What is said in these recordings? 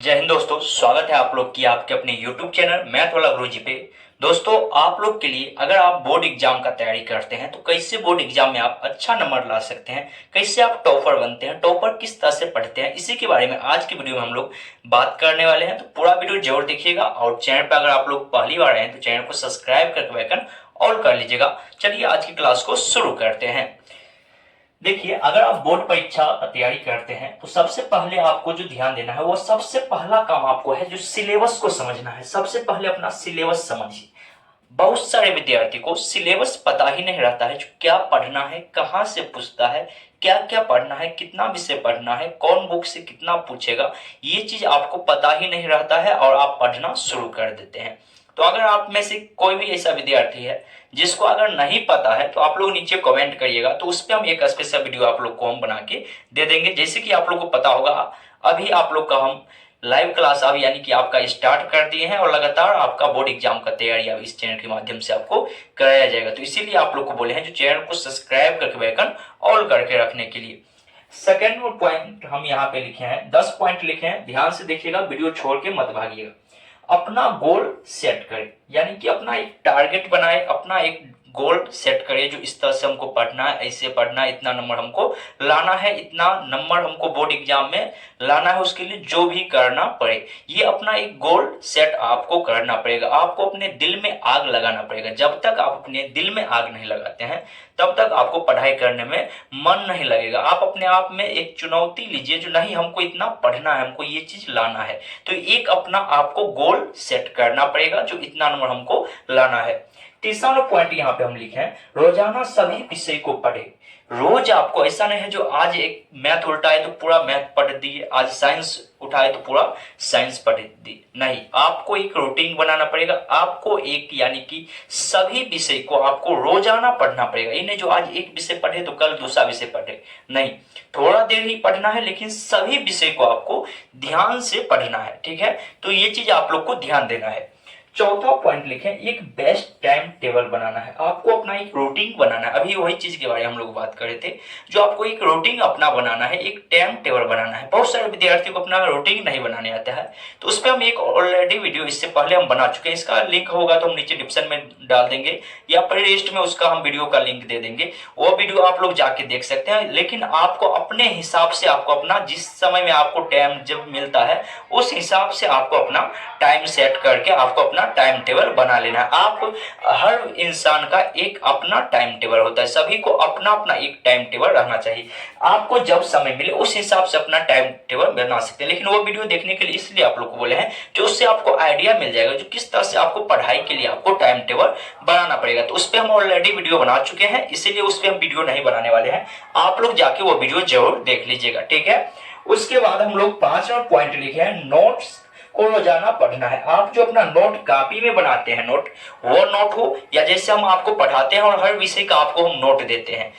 जय हिंद दोस्तों, स्वागत है आप लोग की आपके अपने YouTube चैनल मैथ वाला गुरुजी पे। दोस्तों, आप लोग के लिए अगर आप बोर्ड एग्जाम का तैयारी करते हैं तो कैसे बोर्ड एग्जाम में आप अच्छा नंबर ला सकते हैं, कैसे आप टॉपर बनते हैं, टॉपर किस तरह से पढ़ते हैं, इसी के बारे में आज की वीडियो में हम लोग बात करने वाले हैं। तो पूरा वीडियो जरूर देखिएगा और चैनल पर अगर आप लोग पहली बार आए हैं तो चैनल को सब्सक्राइब करके बेल ऑल कर लीजिएगा। चलिए आज की क्लास को शुरू करते हैं। देखिए, अगर आप बोर्ड परीक्षा का तैयारी करते हैं तो सबसे पहले आपको जो ध्यान देना है वो सबसे पहला काम आपको है जो सिलेबस को समझना है। सबसे पहले अपना सिलेबस समझिए। बहुत सारे विद्यार्थी को सिलेबस पता ही नहीं रहता है, जो क्या पढ़ना है, कहाँ से पूछता है, क्या क्या पढ़ना है, कितना विषय पढ़ना है, कौन बुक से कितना पूछेगा, ये चीज आपको पता ही नहीं रहता है और आप पढ़ना शुरू कर देते हैं। तो अगर आप में से कोई भी ऐसा विद्यार्थी है जिसको अगर नहीं पता है तो आप लोग नीचे कमेंट करिएगा, तो उस पर हम एक स्पेशल वीडियो आप लोग को हम बना के दे देंगे। जैसे कि आप लोग को पता होगा, अभी आप लोग का हम लाइव क्लास अब यानी कि आपका स्टार्ट कर दिए हैं और लगातार आपका बोर्ड एग्जाम का तैयारी अब इस चैनल के माध्यम से आपको कराया जाएगा। तो इसीलिए आप लोग को बोले हैं जो चैनल को सब्सक्राइब करके बेल ऑल करके रखने के लिए। सेकेंड पॉइंट हम यहाँ पे लिखे हैं, 10 पॉइंट लिखे हैं, ध्यान से देखिएगा, वीडियो छोड़ के मत भागिएगा। अपना गोल सेट करें, यानी कि अपना एक टारगेट बनाए, अपना एक गोल सेट करें जो इस तरह से हमको पढ़ना है, ऐसे पढ़ना है, इतना नंबर हमको लाना है, इतना नंबर हमको बोर्ड एग्जाम में लाना है, उसके लिए जो भी करना पड़े, ये अपना एक गोल सेट आपको करना पड़ेगा। आपको अपने दिल में आग लगाना पड़ेगा। जब तक आप अपने दिल में आग नहीं लगाते हैं तब तक आपको पढ़ाई करने में मन नहीं लगेगा। आप अपने आप में एक चुनौती लीजिए जो नहीं, हमको इतना पढ़ना है, हमको ये चीज लाना है। तो एक अपना आपको गोल सेट करना पड़ेगा जो इतना नंबर हमको लाना है। तीसरा पॉइंट यहाँ पे हम लिखे हैं, रोजाना सभी विषय को पढ़े। रोज आपको ऐसा नहीं है जो आज एक मैथ उल्टाए तो पूरा मैथ पढ़ दिए, आज साइंस उठाए तो पूरा साइंस पढ़ दिए, नहीं, आपको एक रूटीन बनाना पड़ेगा। आपको एक यानी कि सभी विषय को आपको रोजाना पढ़ना पड़ेगा। ये नहीं जो आज एक विषय पढ़े तो कल दूसरा विषय पढ़े, नहीं, थोड़ा देर ही पढ़ना है लेकिन सभी विषय को आपको ध्यान से पढ़ना है। ठीक है, तो ये चीज आप लोग को ध्यान देना है। चौथा पॉइंट लिखें, एक बेस्ट टाइम टेबल बनाना है। आपको अपना एक रूटीन बनाना है। अभी वही चीज के बारे में हम लोग बात कर रहे थे, जो आपको एक रूटीन अपना बनाना है, एक टाइम टेबल बनाना है। बहुत सारे विद्यार्थियों को अपना रूटीन नहीं बनाने आता है, तो उस पर हम एक ऑलरेडी वीडियो इससे पहले हम बना चुके हैं। इसका लिंक होगा तो हम नीचे डिस्क्रिप्शन में डाल देंगे या प्ले लिस्ट में उसका हम वीडियो का लिंक दे देंगे, वो वीडियो आप लोग जाके देख सकते हैं। लेकिन आपको अपने हिसाब से आपको अपना जिस समय में आपको टाइम जब मिलता है उस हिसाब से आपको अपना टाइम सेट करके आपको अपना टाइम टेबल बना लेना है। आप हर इंसान का एक अपना टाइम टेबल होता है, सभी को अपना अपना एक टाइम टेबल रहना चाहिए। आपको जब समय मिले उस हिसाब से अपना टाइम टेबल बना सकते हैं। लेकिन वो वीडियो देखने के लिए इसलिए आप लोग को बोले हैं जो उससे आपको आइडिया मिल जाएगा जो किस तरह से आपको पढ़ाई के लिए आपको टाइम टेबल बनाना पड़ेगा। तो उस पर हम ऑलरेडी वीडियो बना चुके हैं, इसीलिए उस पर हम वीडियो नहीं बनाने वाले हैं। आप लोग जाके वो वीडियो जरूर देख लीजिएगा। ठीक है, उसके बाद हम लोग 5वां पॉइंट लिखे हैं, नोट्स को रोजाना पढ़ना है। आप जो अपना नोट कॉपी में बनाते हैं, नोट वो नोट हो या जैसे हम आपको पढ़ाते हैं और हर विषय का आपको हम नोट देते हैं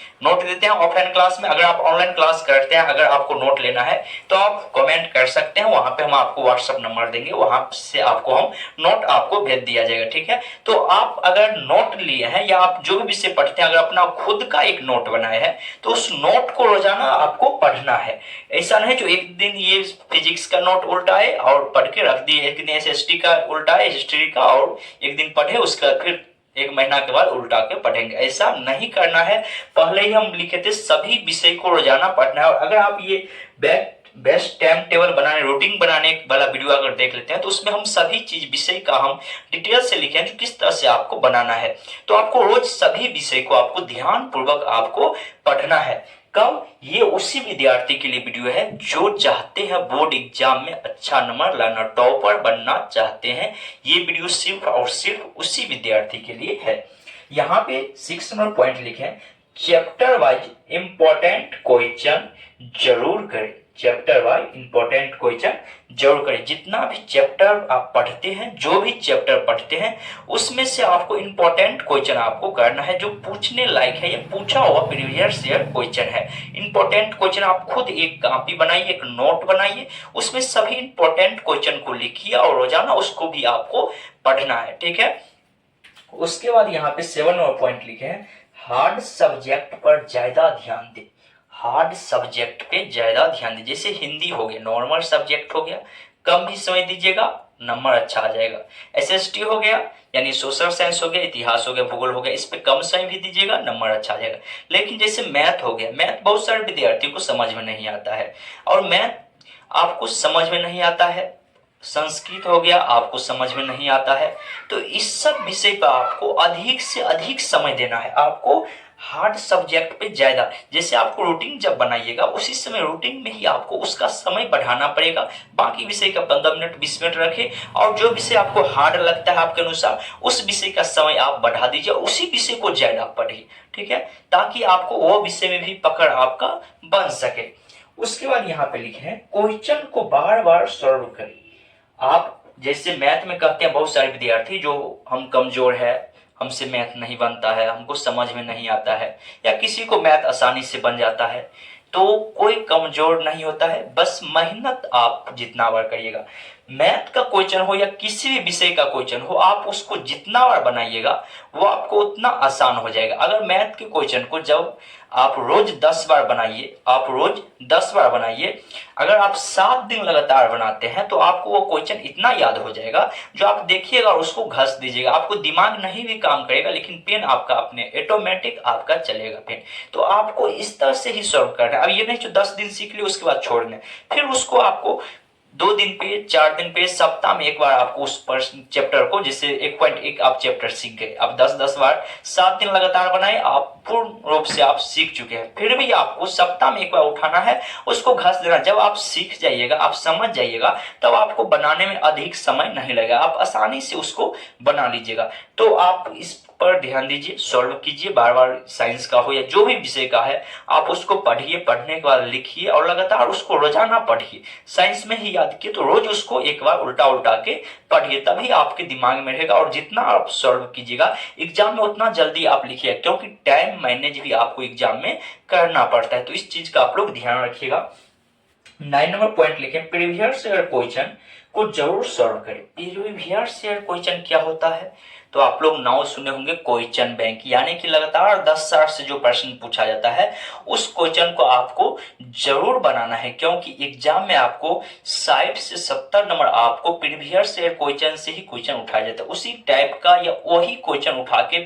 ऑफलाइन क्लास में। अगर आप ऑनलाइन क्लास करते हैं, अगर आपको नोट लेना है तो आप कमेंट कर सकते हैं, वहां पे हम आपको व्हाट्सएप नंबर देंगे, वहां से आपको हम नोट आपको भेज दिया जाएगा। ठीक है, तो आप अगर नोट लिए हैं या आप जो भी विषय पढ़ते हैं, अगर अपना खुद का एक नोट बनाए हैं तो उस नोट को रोजाना आपको पढ़ना है। ऐसा नहीं जो एक दिन ये फिजिक्स का नोट उल्टा है और पढ़ के रख दिए, एक दिन एसएसटी का उल्टा है, हिस्ट्री का, और एक दिन पढ़े उसका फिर एक महीना के बाद उल्टा के पढ़ेंगे, ऐसा नहीं करना है। पहले ही हम लिखे थे सभी विषय को रोजाना पढ़ना है। और अगर आप ये बेस्ट टाइम टेबल बनाने, रूटीन बनाने वाला वीडियो अगर देख लेते हैं तो उसमें हम सभी चीज विषय का हम डिटेल से लिखे हैं जो किस तरह से आपको बनाना है। तो आपको रोज सभी विषय को आपको ध्यान पूर्वक आपको पढ़ना है। कब? ये उसी विद्यार्थी के लिए वीडियो है जो चाहते हैं बोर्ड एग्जाम में अच्छा नंबर लाना, टॉपर बनना चाहते हैं। ये वीडियो सिर्फ और सिर्फ उसी विद्यार्थी के लिए है। यहाँ पे 6 नंबर पॉइंट लिखे, चैप्टर वाइज इंपॉर्टेंट क्वेश्चन जरूर करें। चैप्टर वाइज इंपॉर्टेंट क्वेश्चन जरूर करें। जितना भी चैप्टर आप पढ़ते हैं, जो भी चैप्टर पढ़ते हैं, उसमें से आपको इंपॉर्टेंट क्वेश्चन आपको करना है जो पूछने लायक है, ये पूछा हुआ प्रीवियस ईयर क्वेश्चन है। इंपॉर्टेंट क्वेश्चन आप खुद एक कॉपी बनाइए, एक नोट बनाइए, उसमें सभी इंपॉर्टेंट क्वेश्चन को लिखिए और रोजाना उसको भी आपको पढ़ना है। ठीक है, उसके बाद यहाँ पे 7 नंबर पॉइंट लिखे हैं, हार्ड सब्जेक्ट पर ज्यादा ध्यान दें। हार्ड सब्जेक्ट पे ज्यादा ध्यान दें, जैसे हिंदी हो गया, नॉर्मल सब्जेक्ट हो गया, कम भी समय दीजिएगा, नंबर अच्छा आ जाएगा। एसएसटी हो गया यानी सोशल साइंस हो गया, इतिहास हो गया, भूगोल हो गया, इस पे कम समय भी दीजिएगा, नंबर अच्छा आ जाएगा। लेकिन जैसे मैथ हो गया, मैथ बहुत सारे विद्यार्थियों को समझ में नहीं आता है, और मैथ आपको समझ में नहीं आता है। संस्कृत हो गया, आपको समझ में नहीं आता है। तो इस सब विषय पर आपको अधिक से अधिक समय देना है। आपको हार्ड सब्जेक्ट पे ज्यादा, जैसे आपको रूटीन जब बनाइएगा उसी समय रूटीन में ही आपको उसका समय बढ़ाना पड़ेगा। बाकी विषय का 15 मिनट 20 मिनट रखें, और जो विषय आपको हार्ड लगता है आपके अनुसार उस विषय का समय आप बढ़ा दीजिए, उसी विषय को ज्यादा पढ़िए, ठीक है, ताकि आपको वो विषय में भी पकड़ आपका बन सके। उसके बाद यहाँ पे लिखे हैं क्वेश्चन को बार बार सॉल्व करें। आप जैसे मैथ में कहते हैं बहुत सारे विद्यार्थी जो हम कमजोर है, हमसे मैथ नहीं बनता है, हमको समझ में नहीं आता है, या किसी को मैथ आसानी से बन जाता है, तो कोई कमजोर नहीं होता है। बस मेहनत आप जितना बार करिएगा, मैथ का क्वेश्चन हो या किसी भी विषय का क्वेश्चन हो, आप उसको जितना बार बनाइएगा वो आपको उतना आसान हो जाएगा। अगर मैथ के क्वेश्चन को जब आप रोज 10 बार बनाइए, आप रोज 10 बार बनाइए, अगर आप 7 दिन लगातार बनाते हैं तो आपको वो क्वेश्चन इतना याद हो जाएगा, जो आप देखिएगा और उसको घस दीजिएगा, आपको दिमाग नहीं भी काम करेगा, लेकिन पेन आपका अपने ऑटोमेटिक आपका चलेगा पेन। तो आपको इस तरह से ही सॉल्व करना है। अब ये नहीं जो 10 दिन सीख लिया उसके बाद छोड़ दें, फिर उसको आपको 2 दिन पे, 4 दिन पे, सप्ताह में एक बार आपको उस चैप्टर को, जैसे 1.1 आप चैप्टर सीख गए, आप 10-10 बार 7 दिन लगातार बनाए, आप पूर्ण रूप से आप सीख चुके हैं। फिर भी आपको सप्ताह में एक बार उठाना है, उसको घस देना। जब आप सीख जाइएगा, आप समझ जाइएगा, तब आपको बनाने में अधिक समय नहीं लगेगा, आप आसानी से उसको बना लीजिएगा। तो आप इस पर ध्यान दीजिए, सॉल्व कीजिए बार बार, साइंस का हो या जो भी विषय का है, आप उसको पढ़िए, पढ़ने के बाद लिखिए और लगातार उसको रोजाना पढ़िए। साइंस में ही याद किए तो रोज उसको एक बार उल्टा उल्टा के पढ़िए, तभी आपके दिमाग में रहेगा। और जितना आप सॉल्व कीजिएगा एग्जाम में उतना जल्दी आप लिखिएगा, क्योंकि टाइम मैनेज भी आपको एग्जाम में करना पड़ता है। तो इस चीज का आप लोग ध्यान रखिएगा। 9 नंबर पॉइंट लिखें, प्रीवियस ईयर क्वेश्चन को जरूर सॉल्व करें। प्रीवियस ईयर क्वेश्चन क्या होता है? तो आप लोग नाम सुने होंगे क्वेश्चन बैंक, यानी कि लगातार 10 साल से जो प्रश्न पूछा जाता है उस क्वेश्चन को आपको जरूर बनाना है, क्योंकि एग्जाम में आपको 60 से 70 नंबर आपको प्रीवियस ईयर क्वेश्चन से ही क्वेश्चन उठाया जाता है, उसी टाइप का या वही क्वेश्चन उठा के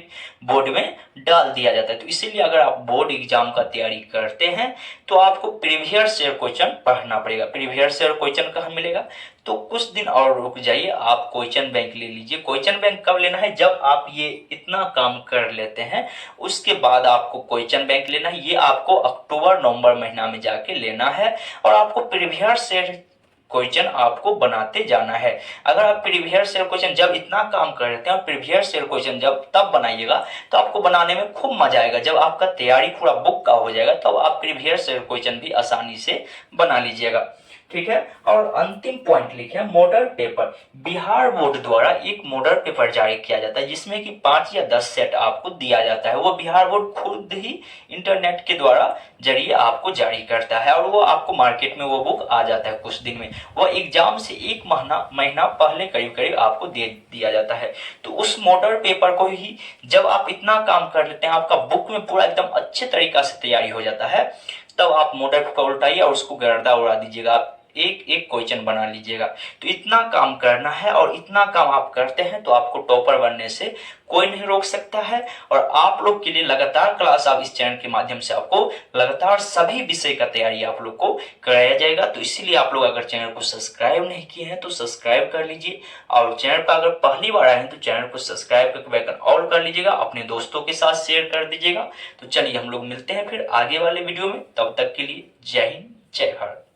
बोर्ड में डाल दिया जाता है। तो इसीलिए अगर आप बोर्ड एग्जाम का तैयारी करते हैं तो आपको प्रीवियस ईयर क्वेश्चन पढ़ना पड़ेगा। प्रीवियस ईयर क्वेश्चन कहाँ मिलेगा? तो कुछ दिन और रुक जाइए, आप क्वेश्चन बैंक ले लीजिए। क्वेश्चन बैंक कब लेना है? जब आप ये इतना काम कर लेते हैं उसके बाद आपको क्वेश्चन बैंक लेना है। ये आपको अक्टूबर नवंबर महीना में जाके लेना है, और आपको प्रीवियस ईयर क्वेश्चन आपको बनाते जाना है। अगर आप प्रीवियस ईयर क्वेश्चन जब इतना काम कर लेते हैं, प्रीवियस ईयर क्वेश्चन जब तब बनाइएगा तो आपको बनाने में खूब मजा आएगा। जब आपका तैयारी पूरा बुक का हो जाएगा तब आप प्रीवियस ईयर क्वेश्चन भी आसानी से बना लीजिएगा, ठीक है। और अंतिम पॉइंट लिखे मॉडल पेपर। बिहार बोर्ड द्वारा एक मॉडल पेपर जारी किया जाता है जिसमें कि 5 या 10 सेट आपको दिया जाता है। वो बिहार बोर्ड खुद ही इंटरनेट के द्वारा जरिए आपको जारी करता है, और वो आपको मार्केट में वो बुक आ जाता है कुछ दिन में। वो एग्जाम से एक महीना पहले करीब करीब आपको दे दिया जाता है। तो उस मॉडल पेपर को ही जब आप इतना काम कर लेते हैं, आपका बुक में पूरा एकदम अच्छे तरीका से तैयारी हो जाता है, तब आप मॉडल पेपर उल्टाइए और उसको गर्दा उड़ा दीजिएगा, आप एक एक क्वेश्चन बना लीजिएगा। तो इतना काम करना है, और इतना काम आप करते हैं तो आपको टॉपर बनने से कोई नहीं रोक सकता है। और आप लोग के लिए लगातार क्लास आप इस चैनल के माध्यम से आपको लगातार सभी विषय का तैयारी आप लोग को कराया जाएगा। तो इसीलिए आप लोग अगर चैनल को सब्सक्राइब नहीं किए हैं तो सब्सक्राइब कर लीजिए, और चैनल पर अगर पहली बार आए हैं तो चैनल को सब्सक्राइब करके बेल आइकन ऑल कर लीजिएगा, अपने दोस्तों के साथ शेयर कर दीजिएगा। तो चलिए हम लोग मिलते हैं फिर आगे वाले वीडियो में, तब तक के लिए जय हिंद जय भारत।